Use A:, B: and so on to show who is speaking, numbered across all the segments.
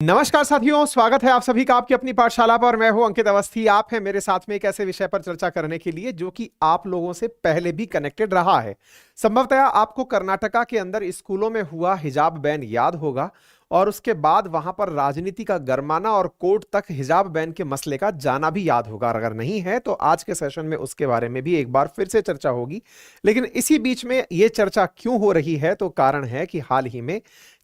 A: नमस्कार साथियों, स्वागत है आप सभी का आपकी अपनी पाठशाला पर। मैं हूं अंकित अवस्थी। आप हैं मेरे साथ में एक ऐसे विषय पर चर्चा करने के लिए जो कि आप लोगों से पहले भी कनेक्टेड रहा है। संभवतः आपको कर्नाटका के अंदर स्कूलों में हुआ हिजाब बैन याद होगा और उसके बाद वहां पर राजनीति का गरमाना और कोर्ट तक हिजाब बैन के मसले का जाना भी याद होगा। अगर नहीं है तो आज के सेशन में उसके बारे में भी एक बार फिर से चर्चा होगी। लेकिन इसी बीच में यह चर्चा क्यों हो रही है, तो कारण है कि हाल ही में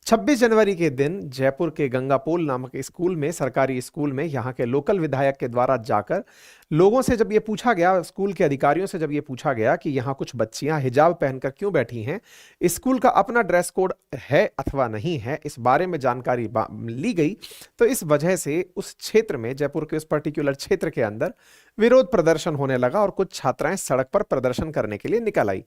A: 26 जनवरी के दिन जयपुर के गंगापोल नामक स्कूल में, सरकारी स्कूल में, यहाँ के लोकल विधायक के द्वारा जाकर लोगों से जब ये पूछा गया, स्कूल के अधिकारियों से जब ये पूछा गया कि यहाँ कुछ बच्चियां हिजाब पहनकर क्यों बैठी हैं, स्कूल का अपना ड्रेस कोड है अथवा नहीं है, इस बारे में जानकारी ली गई। तो इस वजह से उस क्षेत्र में, जयपुर के उस पर्टिकुलर क्षेत्र के अंदर विरोध प्रदर्शन होने लगा और कुछ छात्राएं सड़क पर प्रदर्शन करने के लिए निकल आई।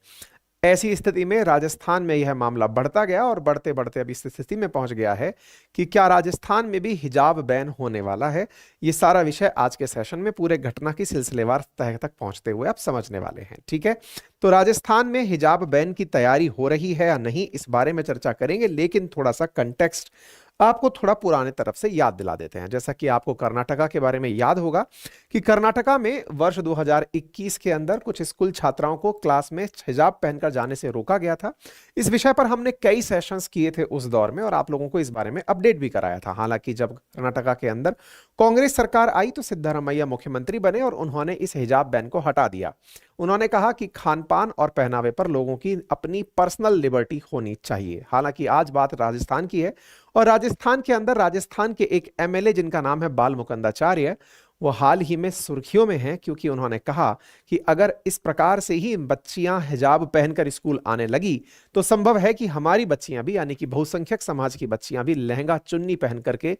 A: ऐसी स्थिति में राजस्थान में यह मामला बढ़ता गया और बढ़ते बढ़ते अब इस स्थिति में पहुंच गया है कि क्या राजस्थान में भी हिजाब बैन होने वाला है। ये सारा विषय आज के सेशन में पूरे घटना की सिलसिलेवार तह तक पहुंचते हुए आप समझने वाले हैं। ठीक है, तो राजस्थान में हिजाब बैन की तैयारी हो रही है या नहीं, इस बारे में चर्चा करेंगे। लेकिन थोड़ा सा कंटेक्स्ट आपको थोड़ा पुराने तरफ से याद दिला देते हैं। जैसा कि आपको कर्नाटका के बारे में याद होगा कि कर्नाटका में वर्ष 2021 के अंदर कुछ स्कूल छात्राओं को क्लास में हिजाब पहनकर जाने से रोका गया था। इस विषय पर हमने कई सेशंस किए थे उस दौर में और आप लोगों को इस बारे में अपडेट भी कराया था। हालांकि जब कर्नाटका के अंदर कांग्रेस सरकार आई तो सिद्धारमैया मुख्यमंत्री बने और उन्होंने इस हिजाब बैन को हटा दिया। उन्होंने कहा कि खान पान और पहनावे पर लोगों की अपनी पर्सनल लिबर्टी होनी चाहिए। हालांकि आज बात राजस्थान की है और राजस्थान के अंदर राजस्थान के एक एमएलए जिनका नाम है बाल मुकुंदाचार्य, वो हाल ही में सुर्खियों में हैं क्योंकि उन्होंने कहा कि अगर इस प्रकार से ही बच्चियां हिजाब पहनकर स्कूल आने लगी तो संभव है कि हमारी बच्चियां भी, यानी कि बहुसंख्यक समाज की बच्चियां भी लहंगा चुन्नी पहन करके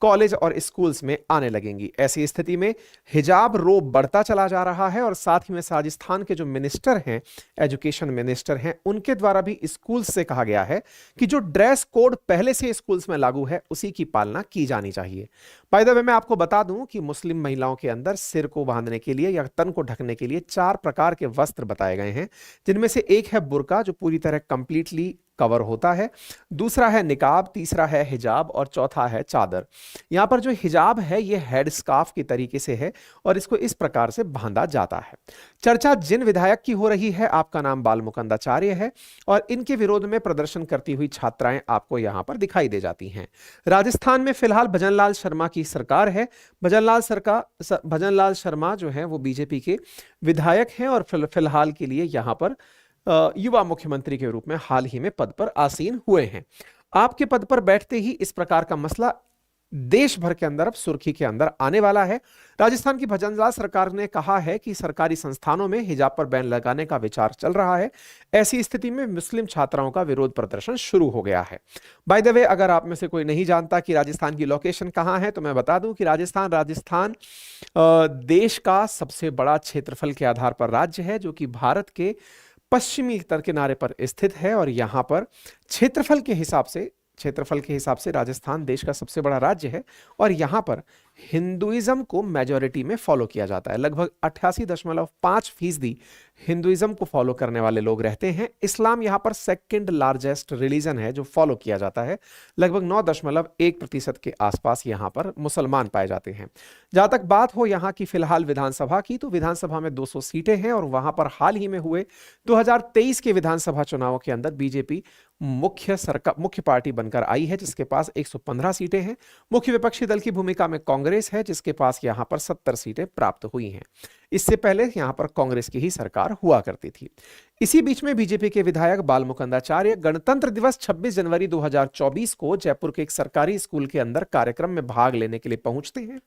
A: कॉलेज और स्कूल्स में आने लगेंगी। ऐसी स्थिति में हिजाब रोब बढ़ता चला जा रहा है और साथ ही में राजस्थान के जो मिनिस्टर हैं, एजुकेशन मिनिस्टर हैं, उनके द्वारा भी स्कूल्स से कहा गया है कि जो ड्रेस कोड पहले से स्कूल्स में लागू है उसी की पालना की जानी चाहिए। बाय द वे मैं आपको बता दूं कि मुस्लिम महिलाओं के अंदर सिर को बांधने के लिए या तन को ढकने के लिए 4 प्रकार के वस्त्र बताए गए हैं, जिनमें से एक है बुर्का जो पूरी तरह कंप्लीटली कवर होता है, दूसरा है निकाब, तीसरा है हिजाब और चौथा है चादर। यहां पर जो हिजाब है ये हेड स्कार्फ की तरीके से है और इसको इस प्रकार से बांधा जाता है। चर्चा जिन विधायक की हो रही है, आपका नाम बाल मुकुंदाचार्य है और इनके विरोध में प्रदर्शन करती हुई छात्राएं आपको यहां पर दिखाई दे जाती हैं। राजस्थान में फिलहाल भजनलाल शर्मा की सरकार है। भजनलाल शर्मा जो है वो बीजेपी के विधायक हैं और फिलहाल के लिए यहां पर युवा मुख्यमंत्री के रूप में हाल ही में पद पर आसीन हुए हैं। आपके पद पर बैठते ही इस प्रकार का मसला देश भर के अंदर अब सुर्खी के अंदर आने वाला है। राजस्थान की भजनलाल सरकार ने कहा है कि सरकारी संस्थानों में हिजाब पर बैन लगाने का विचार चल रहा है। ऐसी स्थिति में मुस्लिम छात्राओं का विरोध प्रदर्शन शुरू हो गया है। बाय द वे, अगर आप में से कोई नहीं जानता कि राजस्थान की लोकेशन कहां है तो मैं बता दूं कि राजस्थान देश का सबसे बड़ा क्षेत्रफल के आधार पर राज्य है, जो कि भारत के पश्चिमी तट किनारे पर स्थित है और यहां पर क्षेत्रफल के हिसाब से राजस्थान देश का सबसे बड़ा राज्य है और यहां पर हिंदुइज्म को मेजॉरिटी में फॉलो किया जाता है। लगभग 88.5% हिंदुइज्म को फॉलो करने वाले लोग रहते हैं। इस्लाम यहां पर सेकंड लार्जेस्ट रिलीजन है जो फॉलो किया जाता है। लगभग 9.1% के आसपास यहां पर मुसलमान पाए जाते हैं। जहां तक बात हो यहां की फिलहाल विधानसभा की, तो विधानसभा में 200 सीटें हैं और वहां पर हाल ही में हुए 2023 के विधानसभा चुनावों के अंदर बीजेपी मुख्य पार्टी बनकर आई है, जिसके पास 115 सीटें हैं। मुख्य विपक्षी दल की भूमिका में कांग्रेस है, जिसके पास यहां पर 70 सीटें प्राप्त हुई हैं। इससे पहले यहां पर कांग्रेस की ही सरकार हुआ करती थी। इसी बीच में बीजेपी के विधायक बाल मुकुंदाचार्य गणतंत्र दिवस 26 जनवरी 2024 को जयपुर के एक सरकारी स्कूल के अंदर कार्यक्रम में भाग लेने के लिए पहुंचते हैं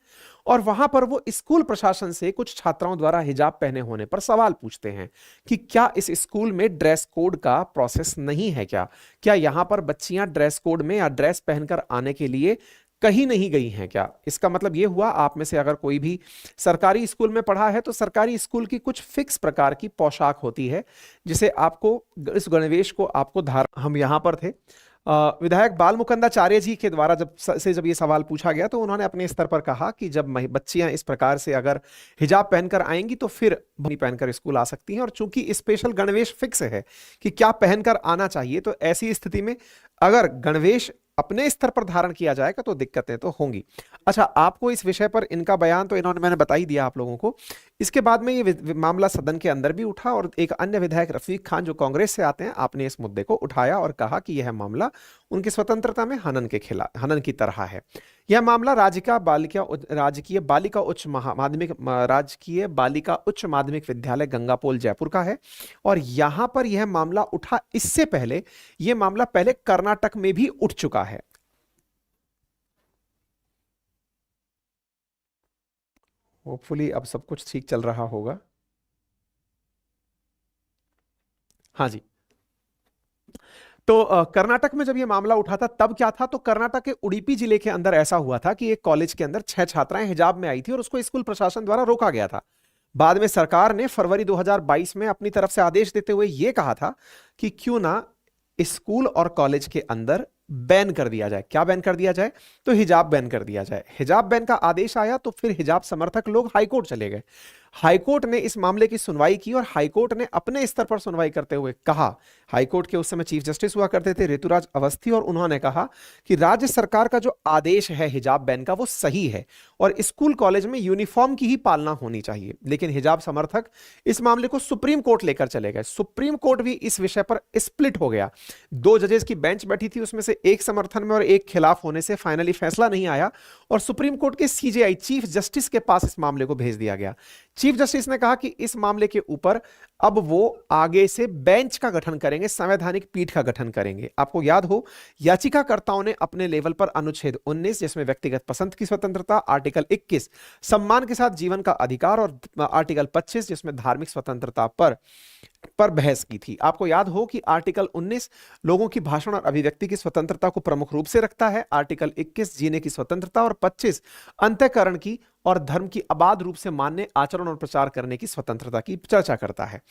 A: और वहां पर वो स्कूल प्रशासन से कुछ छात्राओं द्वारा हिजाब पहने होने पर सवाल पूछते हैं कि क्या इस स्कूल में ड्रेस कोड का प्रोसेस नहीं है, क्या यहां पर बच्चियां ड्रेस कोड में या ड्रेस पहनकर आने के लिए कहीं नहीं गई हैं क्या। इसका मतलब यह हुआ, आप में से अगर कोई भी सरकारी स्कूल में पढ़ा है तो सरकारी स्कूल की कुछ फिक्स प्रकार की पोशाक होती है जिसे आपको, इस गणवेश को आपको हम यहां पर थे। विधायक बाल मुकुंदाचार्य जी के द्वारा जब ये सवाल पूछा गया तो उन्होंने अपने स्तर पर कहा कि जब बच्चियां इस प्रकार से अगर हिजाब पहनकर आएंगी तो फिर नहीं पहनकर स्कूल आ सकती हैं, और चूंकि स्पेशल गणवेश फिक्स है कि क्या पहनकर आना चाहिए, तो ऐसी स्थिति में अगर गणवेश अपने स्तर पर धारण किया जाएगा तो दिक्कतें तो होंगी। अच्छा, आपको इस विषय पर इनका बयान तो मैंने बता ही दिया आप लोगों को। इसके बाद में ये मामला सदन के अंदर भी उठा और एक अन्य विधायक रफीक खान जो कांग्रेस से आते हैं, आपने इस मुद्दे को उठाया और कहा कि यह मामला उनकी स्वतंत्रता में हनन की तरह है। यह मामला राजकीय बालिका उच्च माध्यमिक विद्यालय गंगापोल जयपुर का है। और यहां पर यह मामला उठा, इससे पहले यह मामला पहले कर्नाटक में भी उठ चुका है। होपफुली अब सब कुछ ठीक चल रहा होगा। हाँ जी। तो कर्नाटक में जब यह मामला उठा था तब क्या था, तो कर्नाटक के उडुपी जिले के अंदर ऐसा हुआ था कि एक कॉलेज के अंदर 6 छात्राएं हिजाब में आई थी और उसको स्कूल प्रशासन द्वारा रोका गया था। बाद में सरकार ने फरवरी 2022 में अपनी तरफ से आदेश देते हुए यह कहा था कि क्यों ना स्कूल और कॉलेज के अंदर बैन कर दिया जाए। क्या बैन कर दिया जाए? तो हिजाब बैन कर दिया जाए। हिजाब बैन का आदेश आया तो फिर हिजाब समर्थक लोग हाईकोर्ट चले गए। हाईकोर्ट ने इस मामले की सुनवाई की और हाईकोर्ट ने अपने स्तर पर सुनवाई करते हुए कहा, हाईकोर्ट के उस समय चीफ जस्टिस हुआ करते थे ऋतुराज अवस्थी, और उन्होंने कहा कि राज्य सरकार का जो आदेश है हिजाब बैन का वो सही है और स्कूल कॉलेज में यूनिफॉर्म की ही पालना होनी चाहिए। लेकिन हिजाब समर्थक इस मामले को सुप्रीम कोर्ट लेकर चले गए। सुप्रीम कोर्ट भी इस विषय पर स्प्लिट हो गया। 2 जजेस की बेंच बैठी थी, उसमें से एक समर्थन में और एक खिलाफ होने से फाइनली फैसला नहीं आया और सुप्रीम कोर्ट के सीजेआई चीफ जस्टिस के पास इस मामले को भेज दिया गया। चीफ जस्टिस ने कहा कि इस मामले के ऊपर अब वो आगे से बेंच का गठन करेंगे, संवैधानिक पीठ का गठन करेंगे। आपको याद हो, याचिकाकर्ताओं ने अपने लेवल पर अनुच्छेद 19 जिसमें व्यक्तिगत पसंद की स्वतंत्रता, आर्टिकल 21 सम्मान के साथ जीवन का अधिकार और आर्टिकल 25 जिसमें धार्मिक स्वतंत्रता पर बहस की थी। आपको याद हो कि आर्टिकल 19 लोगों की भाषण और अभिव्यक्ति की स्वतंत्रता को प्रमुख रूप से रखता है, आर्टिकल 21 जीने की स्वतंत्रता और 25 अंतःकरण की और धर्म की अबाध रूप से मान्य आचरण और प्रचार करने की स्वतंत्रता की चर्चा करता है।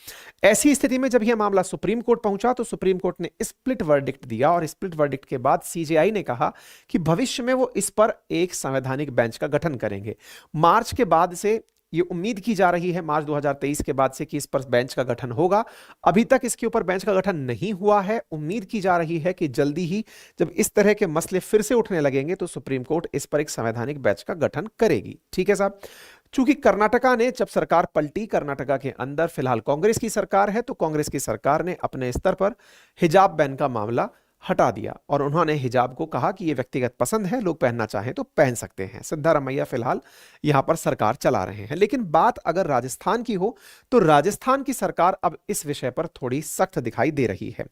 A: ऐसी स्थिति में जब यह मामला सुप्रीम कोर्ट पहुंचा तो सुप्रीम कोर्ट ने स्प्लिट वर्डिक्ट दिया और स्प्लिट वर्डिक्ट के बाद सीजेआई ने कहा कि भविष्य में वो इस पर एक संवैधानिक बेंच का गठन करेंगे। मार्च के बाद से ये उम्मीद की जा रही है, मार्च 2023 के बाद से, कि इस पर बेंच का गठन होगा। अभी तक इसके ऊपर बेंच का गठन नहीं हुआ है। उम्मीद की जा रही है कि जल्दी ही जब इस तरह के मसले फिर से उठने लगेंगे तो सुप्रीम कोर्ट इस पर एक संवैधानिक बेंच का गठन करेगी। ठीक है साहब। चूंकि कर्नाटका ने जब सरकार पलटी, कर्नाटका के अंदर फिलहाल कांग्रेस की सरकार है, तो कांग्रेस की सरकार ने अपने स्तर पर हिजाब बैन का मामला हटा दिया और उन्होंने हिजाब को कहा कि यह व्यक्तिगत पसंद है, लोग पहनना चाहें तो पहन सकते हैं। सिद्धारमैया फिलहाल यहां पर सरकार चला रहे हैं। लेकिन बात अगर राजस्थान की हो तो राजस्थान की सरकार अब इस विषय पर थोड़ी सख्त दिखाई दे रही है।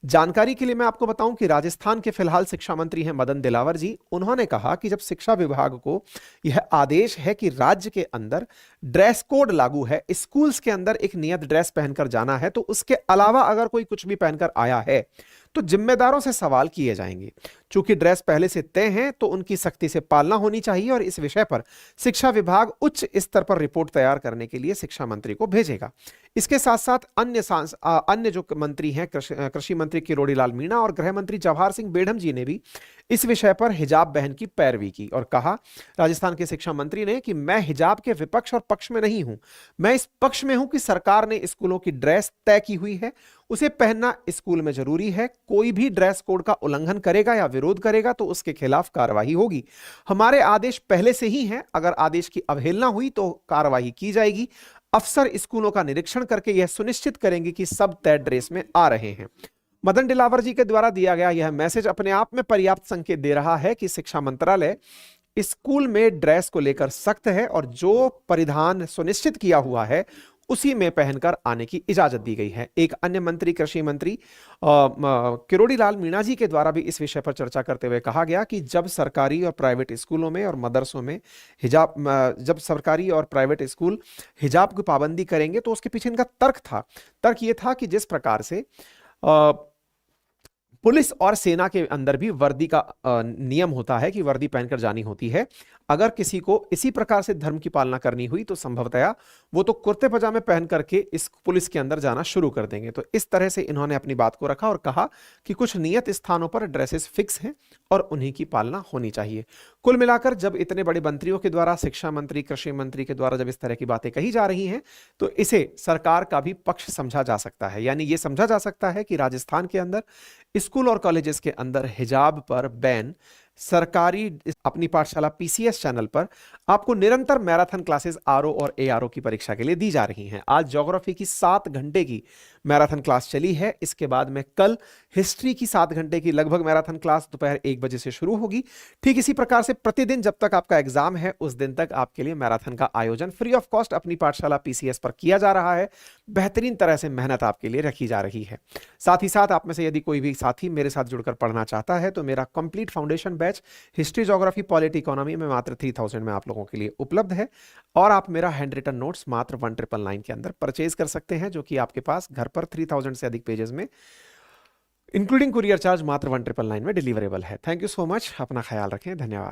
A: जानकारी के लिए मैं आपको बताऊं कि राजस्थान के फिलहाल शिक्षा मंत्री हैं मदन दिलावर जी। उन्होंने कहा कि जब शिक्षा विभाग को यह आदेश है कि राज्य के अंदर ड्रेस कोड लागू है, स्कूल्स के अंदर एक नियत ड्रेस पहनकर जाना है, तो उसके अलावा अगर कोई कुछ भी पहनकर आया है तो जिम्मेदारों से सवाल किए जाएंगे। चूंकि ड्रेस पहले से तय हैं तो उनकी सख्ती से पालना होनी चाहिए और इस विषय पर शिक्षा विभाग उच्च स्तर पर रिपोर्ट तैयार करने के लिए शिक्षा मंत्री को भेजेगा। इसके साथ साथ अन्य जो मंत्री हैं, कृषि मंत्री किरोड़ी लाल मीणा और गृह मंत्री जवाहर सिंह बेढ़म जी ने भी इस विषय पर हिजाब बहन की पैरवी की और कहा, राजस्थान के शिक्षा मंत्री ने, कि मैं हिजाब के विपक्ष और पक्ष में नहीं हूं, मैं इस पक्ष में हूं कि सरकार ने स्कूलों की ड्रेस तय की हुई है, उसे पहनना स्कूल में जरूरी है। कोई भी ड्रेस कोड का उल्लंघन करेगा या विरोध करेगा तो उसके खिलाफ कार्रवाई होगी। हमारे आदेश पहले से ही हैं, अगर आदेश की अवहेलना हुई तो कार्रवाई की जाएगी। अफसर स्कूलों का निरीक्षण करके यह सुनिश्चित करेंगे कि सब तय ड्रेस में आ रहे हैं। मदन दिलावर जी के द्वारा दिया गया यह मैसेज अपने आप में पर्याप्त संकेत दे रहा है कि शिक्षा मंत्रालय स्कूल में ड्रेस को लेकर सख्त है और जो परिधान सुनिश्चित किया हुआ है उसी में पहनकर आने की इजाजत दी गई है। एक अन्य मंत्री, कृषि मंत्री किरोड़ी लाल मीणा जी के द्वारा भी इस विषय पर चर्चा करते हुए कहा गया कि जब सरकारी और प्राइवेट स्कूलों में और मदरसों में जब सरकारी और प्राइवेट स्कूल हिजाब की पाबंदी करेंगे तो उसके पीछे इनका तर्क ये था कि जिस प्रकार से पुलिस और सेना के अंदर भी वर्दी का नियम होता है कि वर्दी पहनकर जानी होती है, अगर किसी को इसी प्रकार से धर्म की पालना करनी हुई तो संभवतया वो तो कुर्ते पजामे पहन करके इस पुलिस के अंदर जाना शुरू कर देंगे। तो इस तरह से इन्होंने अपनी बात को रखा और कहा कि कुछ नियत स्थानों पर ड्रेसेस फिक्स हैं और उन्हीं की पालना होनी चाहिए। कुल मिलाकर जब इतने बड़े मंत्रियों के द्वारा, शिक्षा मंत्री, कृषि मंत्री के द्वारा जब इस तरह की बातें कही जा रही हैं तो इसे सरकार का भी पक्ष समझा जा सकता है। यानी यह समझा जा सकता है कि राजस्थान के अंदर स्कूल और कॉलेजेस के अंदर हिजाब पर बैन सरकारी अपनी पाठशाला पीसीएस चैनल पर आपको निरंतर मैराथन क्लासेस आरओ और एआरओ की परीक्षा के लिए दी जा रही हैं। आज ज्योग्राफी की 7 घंटे की मैराथन क्लास चली है। इसके बाद में कल हिस्ट्री की 7 घंटे की लगभग मैराथन क्लास दोपहर 1 बजे से शुरू होगी। ठीक इसी प्रकार से प्रतिदिन जब तक आपका एग्जाम है उस दिन तक आपके लिए मैराथन का आयोजन फ्री ऑफ कॉस्ट अपनी पाठशाला पीसीएस पर किया जा रहा है। बेहतरीन तरह से मेहनत आपके लिए रखी जा रही है। साथ ही साथ आप में से यदि कोई भी साथी मेरे साथ जुड़कर पढ़ना चाहता है तो मेरा complete foundation batch history, geography, polity, economy में मात्र 3000 में आप लोगों के लिए उपलब्ध है और आप मेरा हैंड रिटन नोट्स मात्र 1999 के अंदर परचेज कर सकते हैं, जो कि आपके पास घर पर 3000 से अधिक पेजेस में इंक्लूडिंग कुरियर चार्ज मात्र 1999 में डिलीवरेबल है। Thank you so much. अपना ख्याल रखें। धन्यवाद।